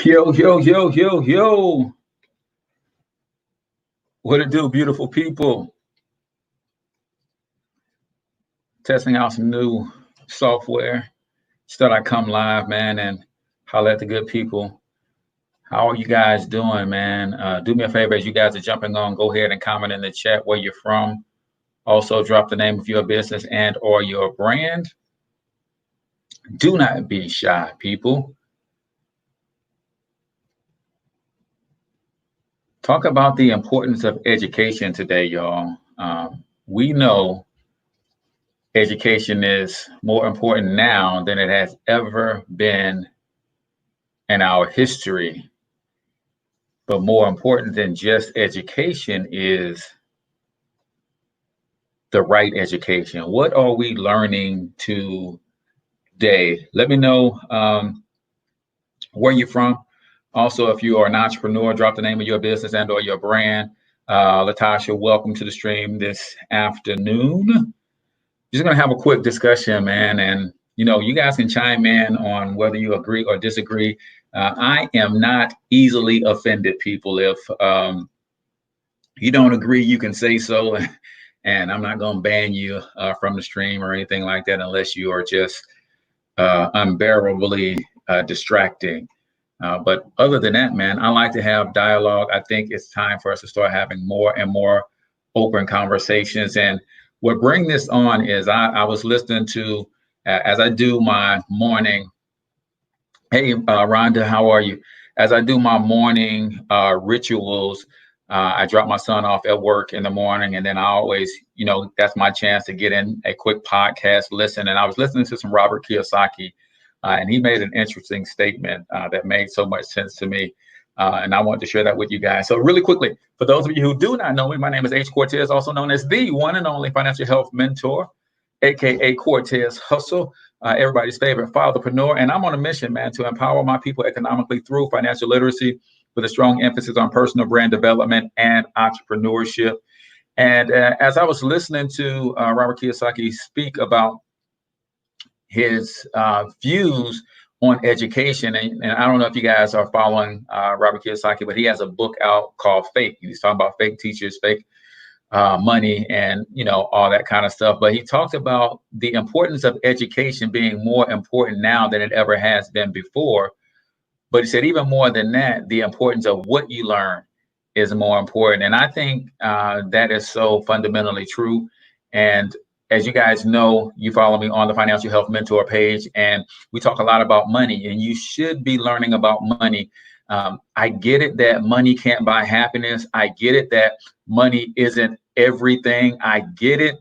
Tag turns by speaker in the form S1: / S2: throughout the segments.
S1: Yo, yo, yo, yo, yo. What it do, beautiful people? Testing out some new software. Just thought I'd come live, man, and holler at the good people. How are you guys doing, man? Do me a favor as you guys are jumping on, go ahead and comment in the chat where you're from. Also, drop the name of your business and or your brand. Do not be shy, people. Talk about the importance of education today, y'all. We know education is more important now than it has ever been in our history. But more important than just education is the right education. What are we learning today? Let me know where you're from. Also, if you are an entrepreneur, drop the name of your business and or your brand. Latasha, welcome to the stream this afternoon. Just going to have a quick discussion, man. And, you guys can chime in on whether you agree or disagree. I am not easily offended, people. If you don't agree, you can say so. And I'm not going to ban you from the stream or anything like that unless you are just unbearably distracting. But other than that, man, I like to have dialogue. I think it's time for us to start having more and more open conversations. And what bring this on is I was listening to, as I do my morning, hey, Rhonda, how are you? As I do my morning rituals, I drop my son off at work in the morning, and then I always, that's my chance to get in a quick podcast, listen. And I was listening to some Robert Kiyosaki, and he made an interesting statement that made so much sense to me. And I want to share that with you guys. So really quickly, for those of you who do not know me, my name is H. Cortez, also known as the one and only financial health mentor, AKA Cortez Hustle, everybody's favorite fatherpreneur. And I'm on a mission, man, to empower my people economically through financial literacy with a strong emphasis on personal brand development and entrepreneurship. And as I was listening to Robert Kiyosaki speak about his views on education, and I don't know if you guys are following Robert Kiyosaki, but he has a book out called Fake. He's talking about fake teachers, fake money, and all that kind of stuff. But he talked about the importance of education being more important now than it ever has been before. But he said even more than that, the importance of what you learn is more important. And I think that is so fundamentally true. And as you guys know, you follow me on the Financial Health Mentor page, and we talk a lot about money, and you should be learning about money. I get it that money can't buy happiness. I get it that money isn't everything. I get it,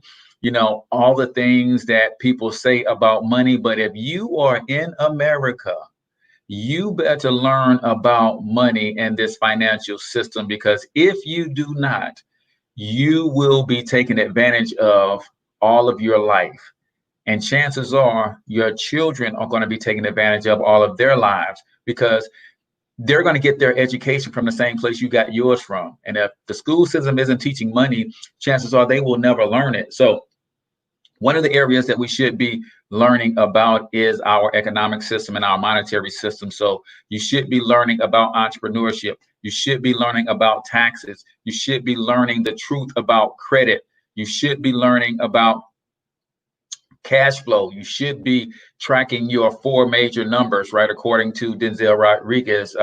S1: all the things that people say about money. But if you are in America, you better learn about money and this financial system, because if you do not, you will be taken advantage of all of your life. And chances are your children are going to be taken advantage of all of their lives, because they're going to get their education from the same place you got yours from. And if the school system isn't teaching money, chances are they will never learn it. So one of the areas that we should be learning about is our economic system and our monetary system. So you should be learning about entrepreneurship. You should be learning about taxes. You should be learning the truth about credit. You should be learning about cash flow. You should be tracking your 4 major numbers, right? According to Denzel Rodriguez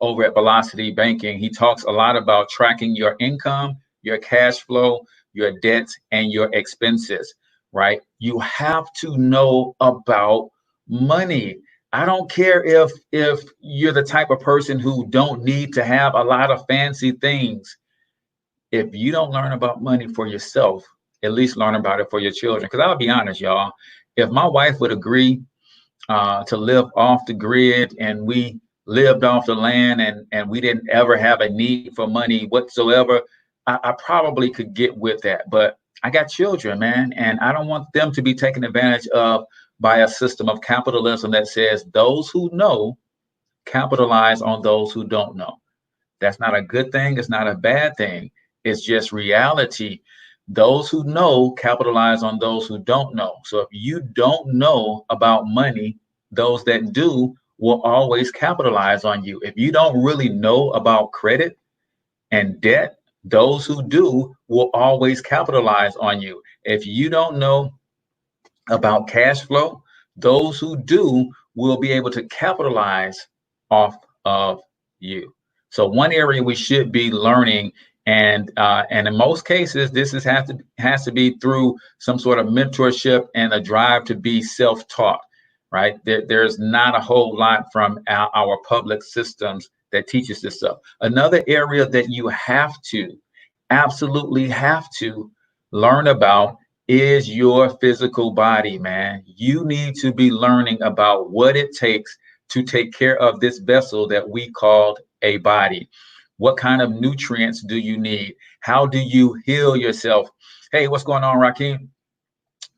S1: over at Velocity Banking, he talks a lot about tracking your income, your cash flow, your debts, and your expenses, right? You have to know about money. I don't care if you're the type of person who don't need to have a lot of fancy things. If you don't learn about money for yourself, at least learn about it for your children. Because I'll be honest, y'all, if my wife would agree to live off the grid and we lived off the land and we didn't ever have a need for money whatsoever, I probably could get with that. But I got children, man, and I don't want them to be taken advantage of by a system of capitalism that says those who know capitalize on those who don't know. That's not a good thing. It's not a bad thing. It's just reality. Those who know capitalize on those who don't know. So if you don't know about money, those that do will always capitalize on you. If you don't really know about credit and debt, those who do will always capitalize on you. If you don't know about cash flow, those who do will be able to capitalize off of you. So one area we should be learning, and in most cases, this has to be through some sort of mentorship and a drive to be self-taught. Right? There's not a whole lot from our public systems that teaches this stuff. Another area that you have to, absolutely have to learn about is your physical body, man. You need to be learning about what it takes to take care of this vessel that we called a body. What kind of nutrients do you need? How do you heal yourself? Hey, what's going on, Rakeem?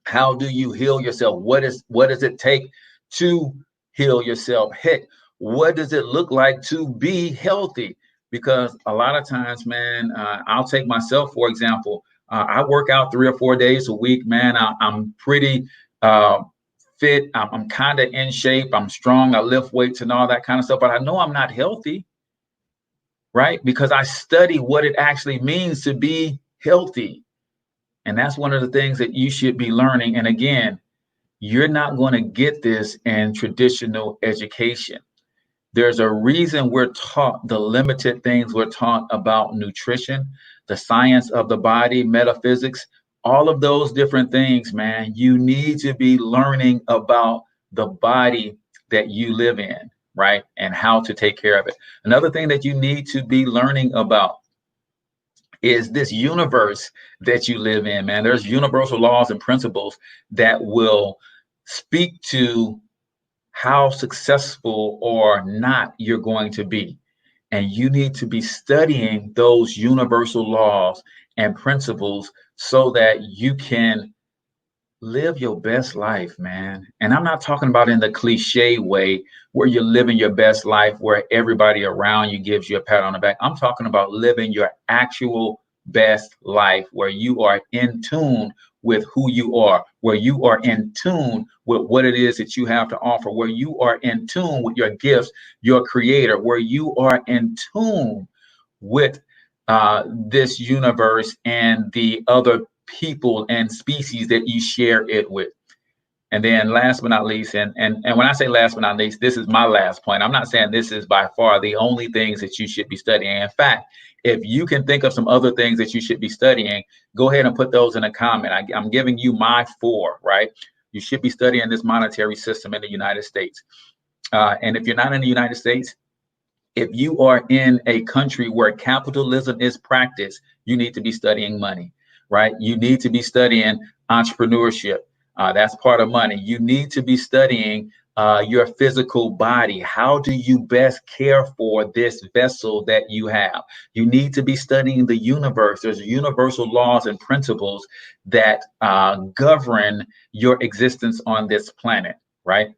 S1: How do you heal yourself? What does it take to heal yourself? Heck, what does it look like to be healthy? Because a lot of times, man, I'll take myself, for example. I work out 3 or 4 days a week, man. I'm pretty fit. I'm kind of in shape. I'm strong. I lift weights and all that kind of stuff. But I know I'm not healthy, right? Because I study what it actually means to be healthy. And that's one of the things that you should be learning. And again, you're not going to get this in traditional education. There's a reason we're taught the limited things we're taught about nutrition, the science of the body, metaphysics, all of those different things, man. You need to be learning about the body that you live in, right? And how to take care of it. Another thing that you need to be learning about is this universe that you live in, man. There's universal laws and principles that will speak to how successful or not you're going to be. And you need to be studying those universal laws and principles so that you can live your best life, man. And I'm not talking about in the cliche way where you're living your best life where everybody around you gives you a pat on the back. I'm talking about living your actual best life where you are in tune with who you are, where you are in tune with what it is that you have to offer, where you are in tune with your gifts, your creator, where you are in tune with this universe and the other people and species that you share it with. And then last but not least, and when I say last but not least, this is my last point. I'm not saying this is by far the only things that you should be studying. In fact, if you can think of some other things that you should be studying, go ahead and put those in a comment. I'm giving you my 4, right? You should be studying this monetary system in the United States. And if you're not in the United States, if you are in a country where capitalism is practiced, you need to be studying money, right? You need to be studying entrepreneurship. That's part of money. You need to be studying your physical body. How do you best care for this vessel that you have? You need to be studying the universe. There's universal laws and principles that govern your existence on this planet, right?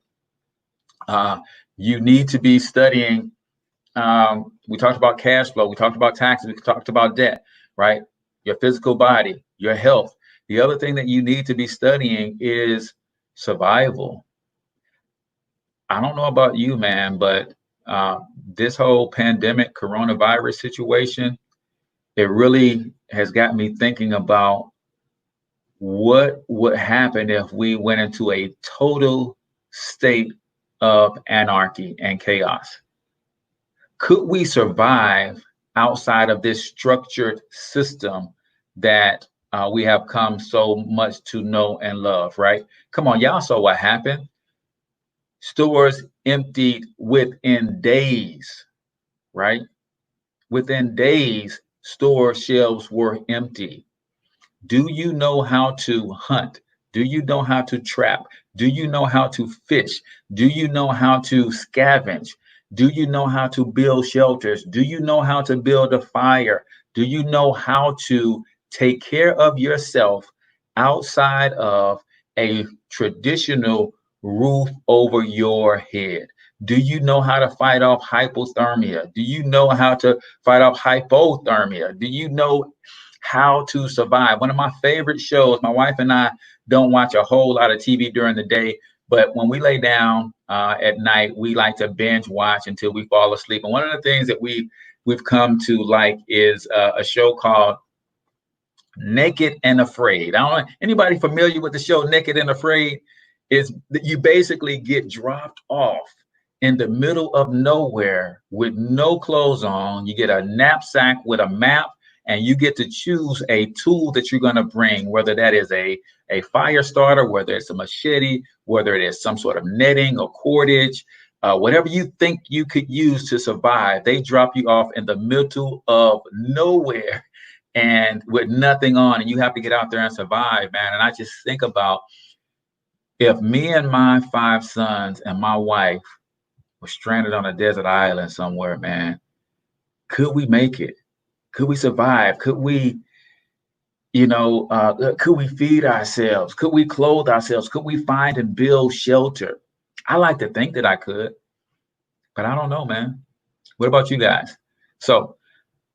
S1: You need to be studying. We talked about cash flow. We talked about taxes. We talked about debt, right? Your physical body, your health. The other thing that you need to be studying is survival. I don't know about you, man, but this whole pandemic coronavirus situation, it really has got me thinking about what would happen if we went into a total state of anarchy and chaos. Could we survive outside of this structured system that we have come so much to know and love, right? Come on, y'all saw what happened. Stores emptied within days, right? Within days, store shelves were empty. Do you know how to hunt? Do you know how to trap? Do you know how to fish? Do you know how to scavenge? Do you know how to build shelters? Do you know how to build a fire? Do you know how to take care of yourself outside of a traditional roof over your head? Do you know how to fight off hypothermia? Do you know how to fight off hypothermia? Do you know how to survive? One of my favorite shows, my wife and I don't watch a whole lot of TV during the day, But when we lay down at night, we like to binge watch until we fall asleep. And one of the things that we've come to like is a show called Naked and Afraid. I don't know anybody familiar with the show Naked and Afraid. Is that you basically get dropped off in the middle of nowhere with no clothes on. You get a knapsack with a map, and you get to choose a tool that you're going to bring, whether that is a fire starter, whether it's a machete, whether it is some sort of netting or cordage, whatever you think you could use to survive. They drop you off in the middle of nowhere and with nothing on, and you have to get out there and survive, man. And I just think about if me and my 5 sons and my wife were stranded on a desert island somewhere, man, could we make it? Could we survive? Could we, could we feed ourselves? Could we clothe ourselves? Could we find and build shelter? I like to think that I could, but I don't know, man. What about you guys? So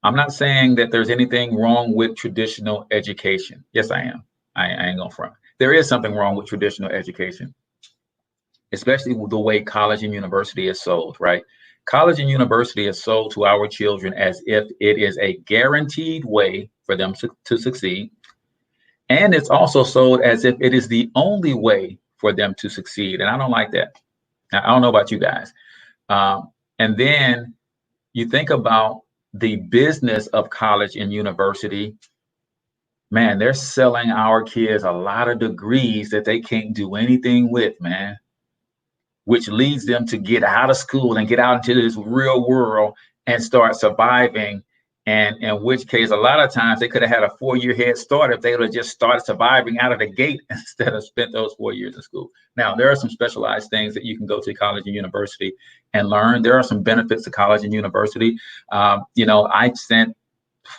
S1: I'm not saying that there's anything wrong with traditional education. Yes, I am. I ain't gonna front. There is something wrong with traditional education, especially with the way college and university is sold, right? College and university is sold to our children as if it is a guaranteed way for them to succeed. And it's also sold as if it is the only way for them to succeed. And I don't like that. Now, I don't know about you guys. And then you think about the business of college and university. Man, they're selling our kids a lot of degrees that they can't do anything with, man, which leads them to get out of school and get out into this real world and start surviving. And in which case, a lot of times they could have had a 4-year head start if they would have just started surviving out of the gate instead of spent those 4 years in school. Now, there are some specialized things that you can go to college and university and learn. There are some benefits to college and university. I sent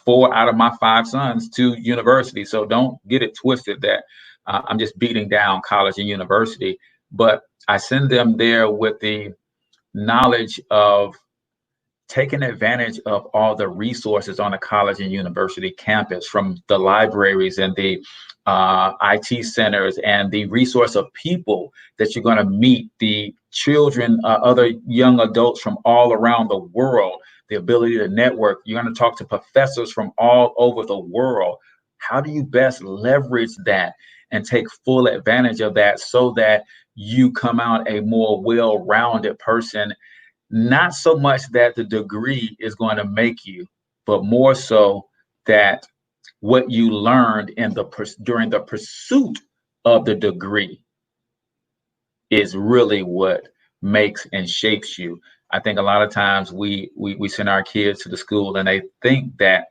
S1: 4 out of my 5 sons to university. So don't get it twisted that I'm just beating down college and university, but I send them there with the knowledge of taking advantage of all the resources on a college and university campus, from the libraries and the IT centers and the resource of people that you're going to meet, the children, other young adults from all around the world, the ability to network. You're going to talk to professors from all over the world. How do you best leverage that and take full advantage of that so that you come out a more well-rounded person? Not so much that the degree is going to make you, but more so that what you learned during the pursuit of the degree is really what makes and shapes you. I think a lot of times we send our kids to the school and they think that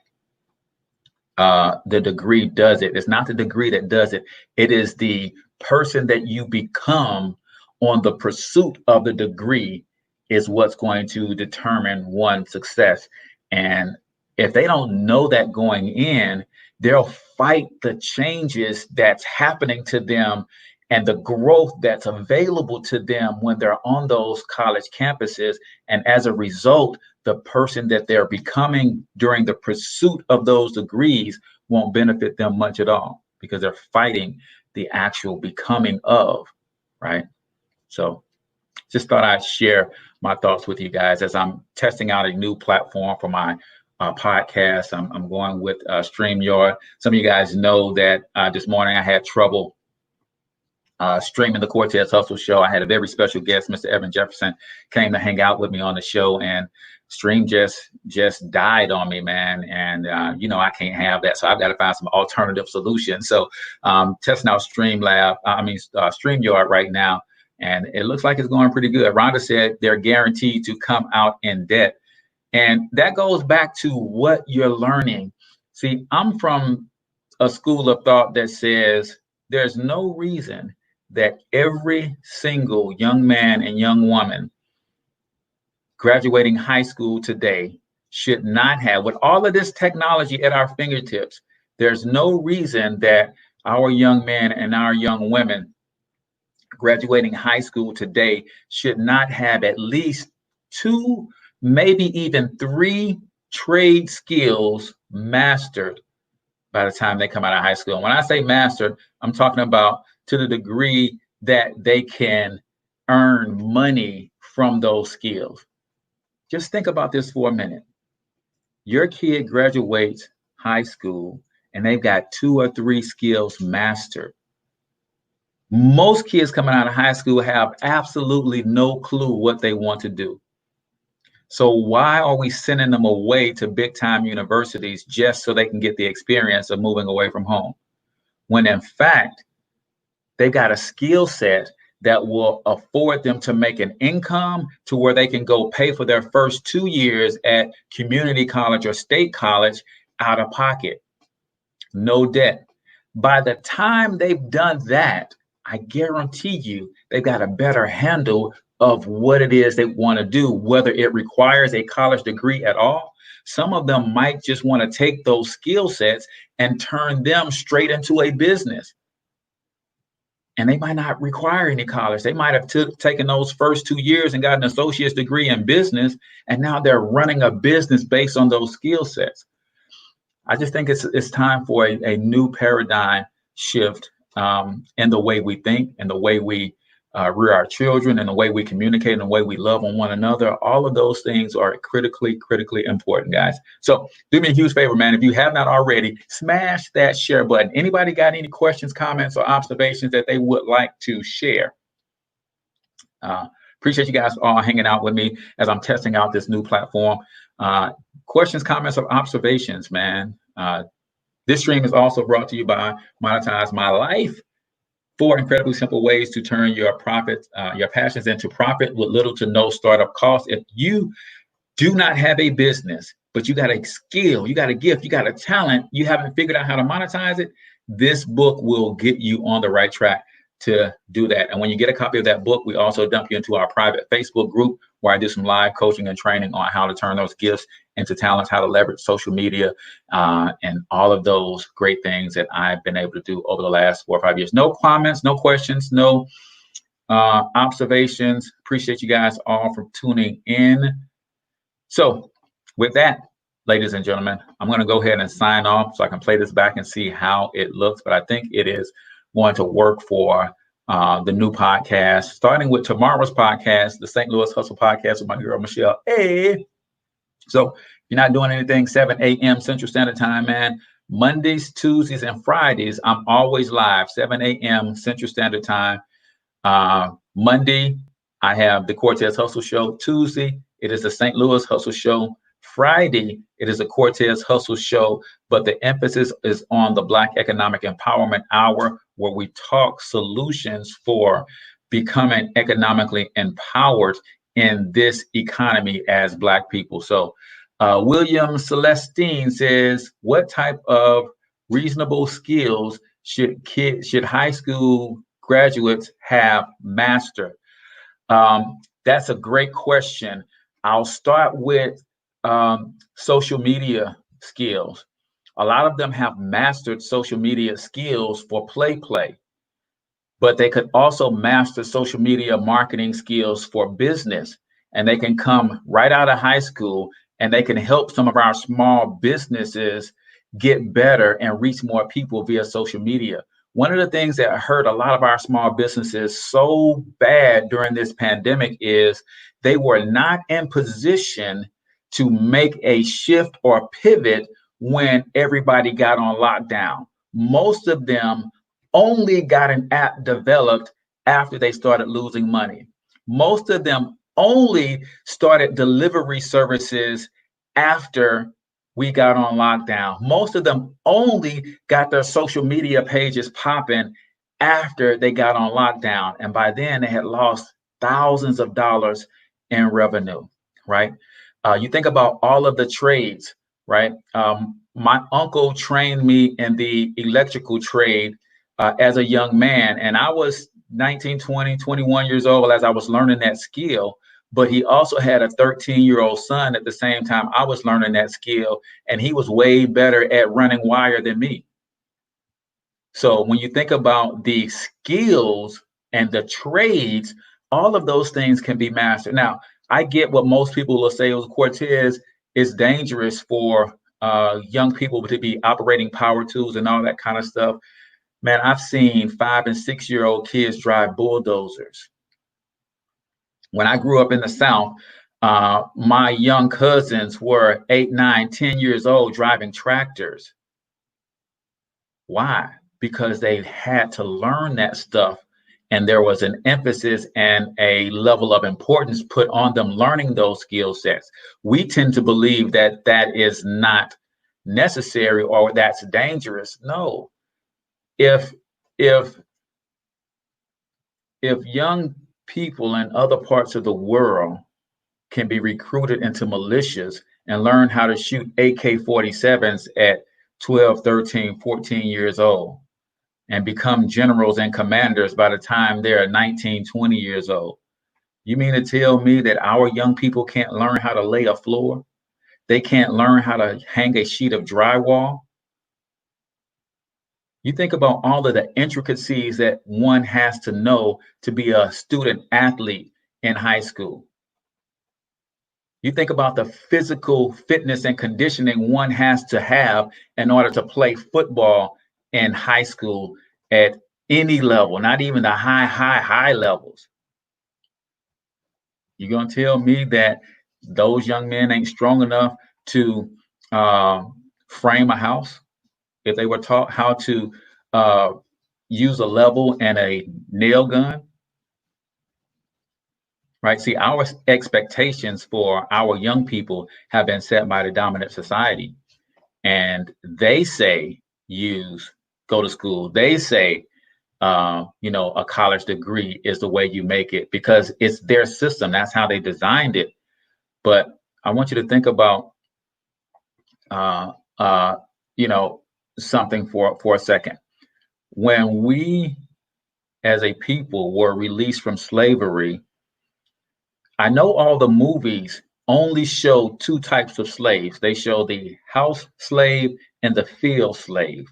S1: the degree does it. It's not the degree that does it. It is the person that you become on the pursuit of the degree is what's going to determine one's success. And if they don't know that going in, they'll fight the changes that's happening to them and the growth that's available to them when they're on those college campuses. And as a result, the person that they're becoming during the pursuit of those degrees won't benefit them much at all because they're fighting the actual becoming of, right? So just thought I'd share my thoughts with you guys as I'm testing out a new platform for my podcast. I'm going with StreamYard. Some of you guys know that this morning I had trouble streaming the Cortez Hustle show. I had a very special guest, Mr. Evan Jefferson, came to hang out with me on the show, and Stream just died on me, man. And I can't have that, so I've got to find some alternative solutions. So testing out StreamYard right now. And it looks like it's going pretty good. Rhonda said they're guaranteed to come out in debt. And that goes back to what you're learning. See, I'm from a school of thought that says there's no reason that every single young man and young woman graduating high school today should not have, with all of this technology at our fingertips, there's no reason that our young men and our young women graduating high school today should not have at least 2, maybe even 3 trade skills mastered by the time they come out of high school. And when I say mastered, I'm talking about to the degree that they can earn money from those skills. Just think about this for a minute. Your kid graduates high school and they've got 2 or 3 skills mastered. Most kids coming out of high school have absolutely no clue what they want to do. So why are we sending them away to big time universities just so they can get the experience of moving away from home? When in fact, they've got a skill set that will afford them to make an income to where they can go pay for their first 2 years at community college or state college out of pocket. No debt. By the time they've done that, I guarantee you they've got a better handle of what it is they want to do, whether it requires a college degree at all. Some of them might just want to take those skill sets and turn them straight into a business. And they might not require any college. They might have taken those first 2 years and got an associate's degree in business, and now they're running a business based on those skill sets. I just think it's time for a new paradigm shift in the way we think, and the way we rear our children, and the way we communicate, and the way we love on one another. All of those things are critically important, guys. So do me a huge favor, man. If you have not already, smash that share button. Anybody got any questions, comments, or observations that they would like to share? Appreciate you guys all hanging out with me as I'm testing out this new platform. Questions, comments, or observations, man. This stream is also brought to you by Monetize My Life. 4 incredibly simple ways to turn your profits, your passions into profit with little to no startup costs. If you do not have a business, but you got a skill, you got a gift, you got a talent, you haven't figured out how to monetize it, this book will get you on the right track to do that. And when you get a copy of that book, we also dump you into our private Facebook group where I do some live coaching and training on how to turn those gifts into talents, how to leverage social media, and all of those great things that I've been able to do over the last 4 or 5 years. No comments, no questions, no observations. Appreciate you guys all for tuning in. So with that, ladies and gentlemen, I'm going to go ahead and sign off so I can play this back and see how it looks. But I think it is going to work for the new podcast, starting with tomorrow's podcast, the St. Louis Hustle Podcast with my girl, Michelle. Hey. So if you're not doing anything, 7 a.m. Central Standard Time, man. Mondays, Tuesdays, and Fridays, I'm always live, 7 a.m. Central Standard Time. Monday, I have the Cortez Hustle Show. Tuesday, it is the St. Louis Hustle Show. Friday, it is a Cortez Hustle Show, but the emphasis is on the Black Economic Empowerment Hour, where we talk solutions for becoming economically empowered in this economy as Black people. So William Celestine says, what type of reasonable skills should high school graduates have mastered? That's a great question. I'll start with social media skills. A lot of them have mastered social media skills for play, but they could also master social media marketing skills for business. And they can come right out of high school and they can help some of our small businesses get better and reach more people via social media. One of the things that hurt a lot of our small businesses so bad during this pandemic is they were not in position to make a shift or pivot when everybody got on lockdown. Most of them only got an app developed after they started losing money. Most of them only started delivery services after we got on lockdown. Most of them only got their social media pages popping after they got on lockdown. And by then they had lost thousands of dollars in revenue, right? You think about all of the trades, right? My uncle trained me in the electrical trade as a young man. And I was 19, 20, 21 years old as I was learning that skill. But he also had a 13-year-old son at the same time I was learning that skill. And he was way better at running wire than me. So when you think about the skills and the trades, all of those things can be mastered. Now, I get what most people will say was Cortez is dangerous for young people to be operating power tools and all that kind of stuff. Man, I've seen 5 and 6-year-old kids drive bulldozers. When I grew up in the South, my young cousins were 8, 9, 10 years old driving tractors. Why? Because they had to learn that stuff, and there was an emphasis and a level of importance put on them learning those skill sets. We tend to believe that that is not necessary or that's dangerous. No. If if if young people in other parts of the world can be recruited into militias and learn how to shoot AK-47s at 12, 13, 14 years old and become generals and commanders by the time they're 19, 20 years old. You mean to tell me that our young people can't learn how to lay a floor? They can't learn how to hang a sheet of drywall? You think about all of the intricacies that one has to know to be a student athlete in high school. You think about the physical fitness and conditioning one has to have in order to play football in high school at any level, not even the high levels. You're going to tell me that those young men ain't strong enough to frame a house if they were taught how to use a level and a nail gun? Right? See, our expectations for our young people have been set by the dominant society. And they say go to school. They say, a college degree is the way you make it because it's their system. That's how they designed it. But I want you to think about, something for a second. When we as a people were released from slavery, I know all the movies only show two types of slaves. They show the house slave and the field slave.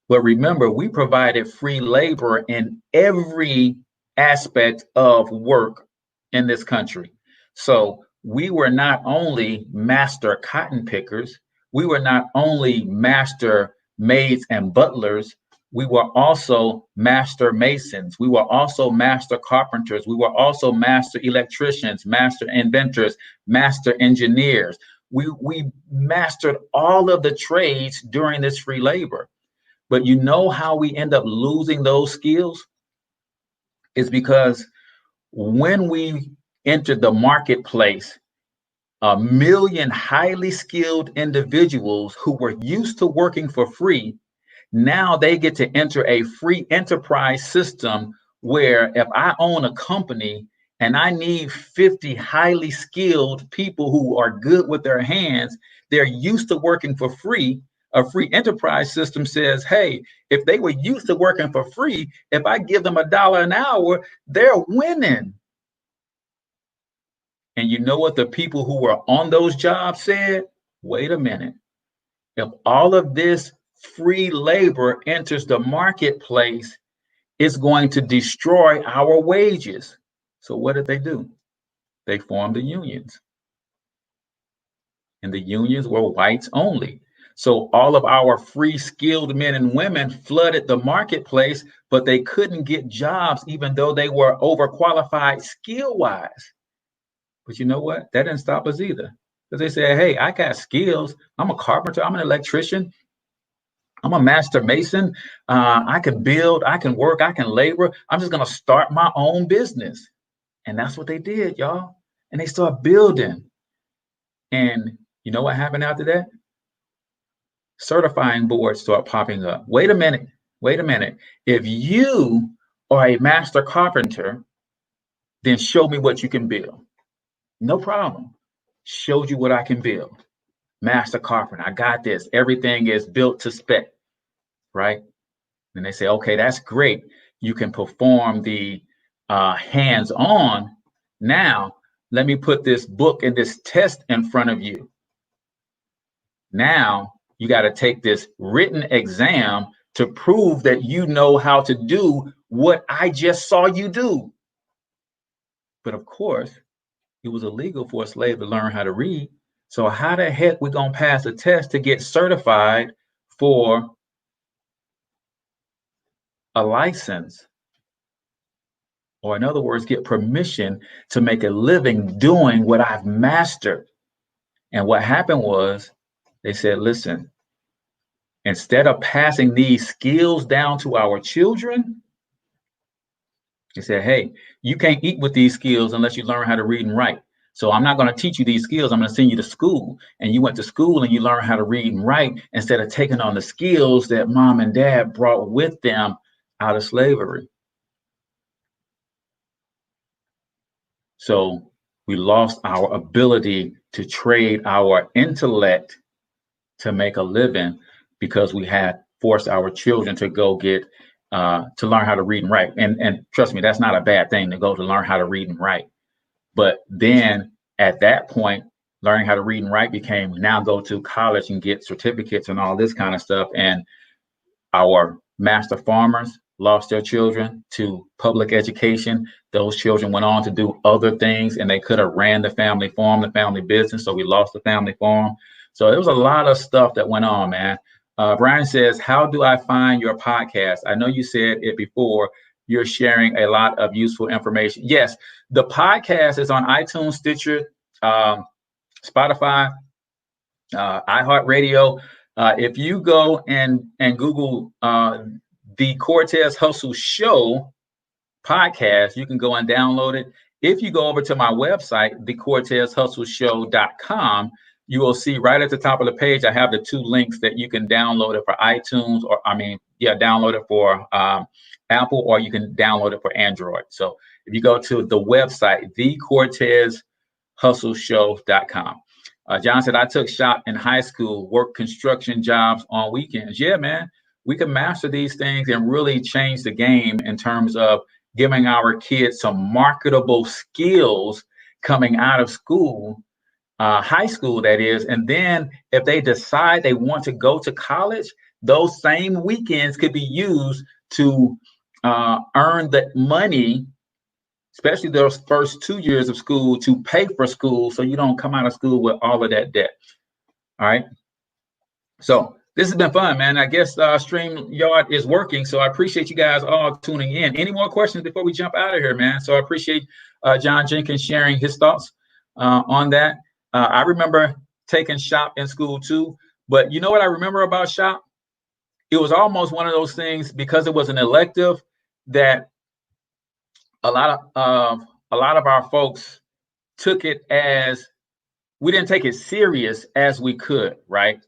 S1: But remember, we provided free labor in every aspect of work in this country. So we were not only master cotton pickers, we were not only master maids and butlers, we were also master masons. We were also master carpenters. We were also master electricians, master inventors, master engineers. We mastered all of the trades during this free labor. But you know how we end up losing those skills? It's because when we entered the marketplace, 1 million highly skilled individuals who were used to working for free, now they get to enter a free enterprise system where if I own a company and I need 50 highly skilled people who are good with their hands, they're used to working for free. A free enterprise system says, hey, if they were used to working for free, if I give them $1 an hour, they're winning. And you know what the people who were on those jobs said? Wait a minute. If all of this free labor enters the marketplace, it's going to destroy our wages. So what did they do? They formed the unions. And the unions were whites only. So all of our free skilled men and women flooded the marketplace, but they couldn't get jobs even though they were overqualified skill wise. But you know what? That didn't stop us either. Because they said, hey, I got skills. I'm a carpenter. I'm an electrician. I'm a master mason. I can build. I can work. I can labor. I'm just going to start my own business. And that's what they did, y'all. And they started building. And you know what happened after that? Certifying boards start popping up. Wait a minute. If you are a master carpenter, then show me what you can build. No problem. Showed you what I can build. Master carpenter, I got this. Everything is built to spec, right? And they say, okay, that's great. You can perform the hands-on. Now, let me put this book and this test in front of you. Now, you got to take this written exam to prove that you know how to do what I just saw you do. But of course, it was illegal for a slave to learn how to read. So how the heck we gonna pass a test to get certified for a license, or in other words, get permission to make a living doing what I've mastered. And what happened was they said, listen, instead of passing these skills down to our children, they said, hey, you can't eat with these skills unless you learn how to read and write. So I'm not going to teach you these skills. I'm going to send you to school. And you went to school and you learned how to read and write instead of taking on the skills that mom and dad brought with them out of slavery. So we lost our ability to trade our intellect to make a living because we had forced our children to go get to learn how to read and write. And trust me, that's not a bad thing to go to learn how to read and write. But then at that point, learning how to read and write became now go to college and get certificates and all this kind of stuff. And our master farmers lost their children to public education. Those children went on to do other things, and they could have ran the family farm, the family business. So we lost the family farm. So there was a lot of stuff that went on, man. Brian says, how do I find your podcast? I know you said it before. You're sharing a lot of useful information. Yes, the podcast is on iTunes, Stitcher, Spotify, iHeartRadio. If you go and Google the Cortez Hustle Show podcast, you can go and download it. If you go over to my website, thecortezhustleshow.com, you will see right at the top of the page, I have the two links that you can download it for iTunes, or download it for Apple, or you can download it for Android. So if you go to the website, thecortezhustleshow.com. John said, I took shop in high school, worked construction jobs on weekends. Yeah, man, we can master these things and really change the game in terms of giving our kids some marketable skills coming out of school, high school, that is. And then if they decide they want to go to college, those same weekends could be used to earn the money, especially those first 2 years of school, to pay for school so you don't come out of school with all of that debt. All right. So this has been fun, man. I guess StreamYard is working. So I appreciate you guys all tuning in. Any more questions before we jump out of here, man? So I appreciate John Jenkins sharing his thoughts on that. I remember taking shop in school too. But you know what I remember about shop? It was almost one of those things, because it was an elective, that a lot of our folks took it as, we didn't take it serious as we could, right?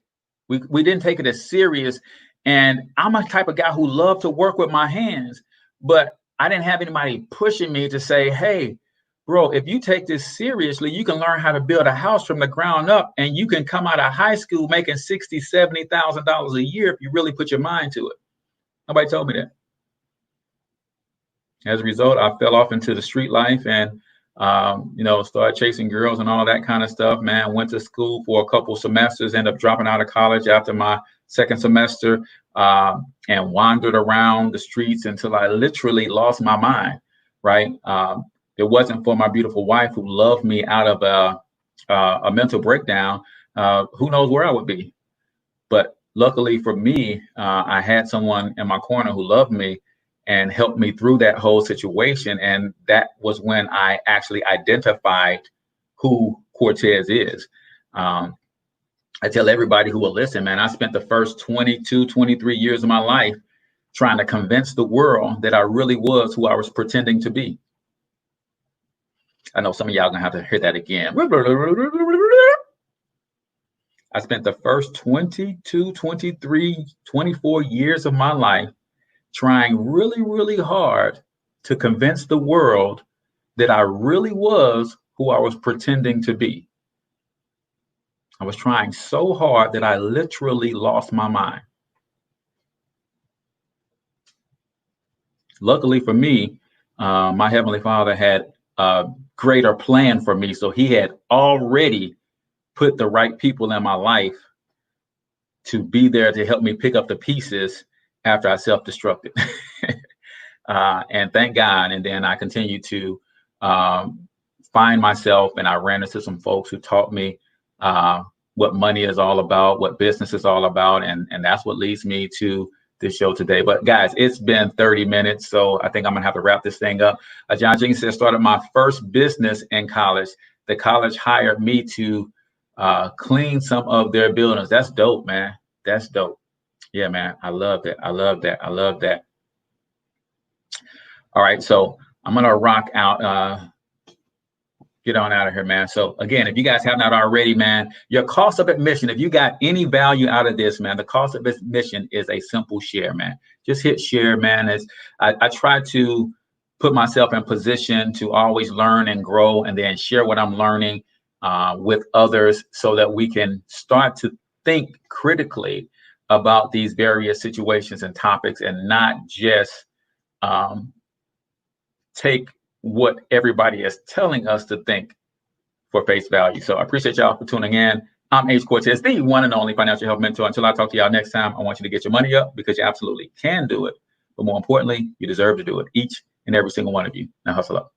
S1: We didn't take it as serious. And I'm a type of guy who loved to work with my hands, but I didn't have anybody pushing me to say, hey, bro, if you take this seriously, you can learn how to build a house from the ground up, and you can come out of high school making $60,000, $70,000 a year if you really put your mind to it. Nobody told me that. As a result, I fell off into the street life and, started chasing girls and all that kind of stuff, man. Went to school for a couple semesters, ended up dropping out of college after my second semester, and wandered around the streets until I literally lost my mind, right? If it wasn't for my beautiful wife who loved me out of a mental breakdown, who knows where I would be. But luckily for me, I had someone in my corner who loved me and helped me through that whole situation. And that was when I actually identified who Cortez is. I tell everybody who will listen, man, I spent the first 22, 23 years of my life trying to convince the world that I really was who I was pretending to be. I know some of y'all gonna have to hear that again. I spent the first 22, 23, 24 years of my life trying really, really hard to convince the world that I really was who I was pretending to be. I was trying so hard that I literally lost my mind. Luckily for me, my Heavenly Father had a greater plan for me. So he had already put the right people in my life to be there to help me pick up the pieces after I self-destructed. And thank God. And then I continued to find myself, and I ran into some folks who taught me what money is all about, what business is all about. And that's what leads me to this show today. But guys, it's been 30 minutes, so I think I'm gonna have to wrap this thing up. John Jenkins says, started my first business in college. The college hired me to clean some of their buildings. That's dope, man. That's dope. Yeah, man. I love that. I love that. I love that. All right, so I'm gonna rock out. Get on out of here, man. So again, if you guys have not already, man, your cost of admission, if you got any value out of this, man, the cost of admission is a simple share, man. Just hit share, man. As I try to put myself in position to always learn and grow, and then share what I'm learning with others, so that we can start to think critically about these various situations and topics, and not just take what everybody is telling us to think for face value. So I appreciate y'all for tuning in. I'm H. Cortez, the one and only financial health mentor. Until I talk to y'all next time, I want you to get your money up, because you absolutely can do it. But more importantly, you deserve to do it, each and every single one of you. Now hustle up.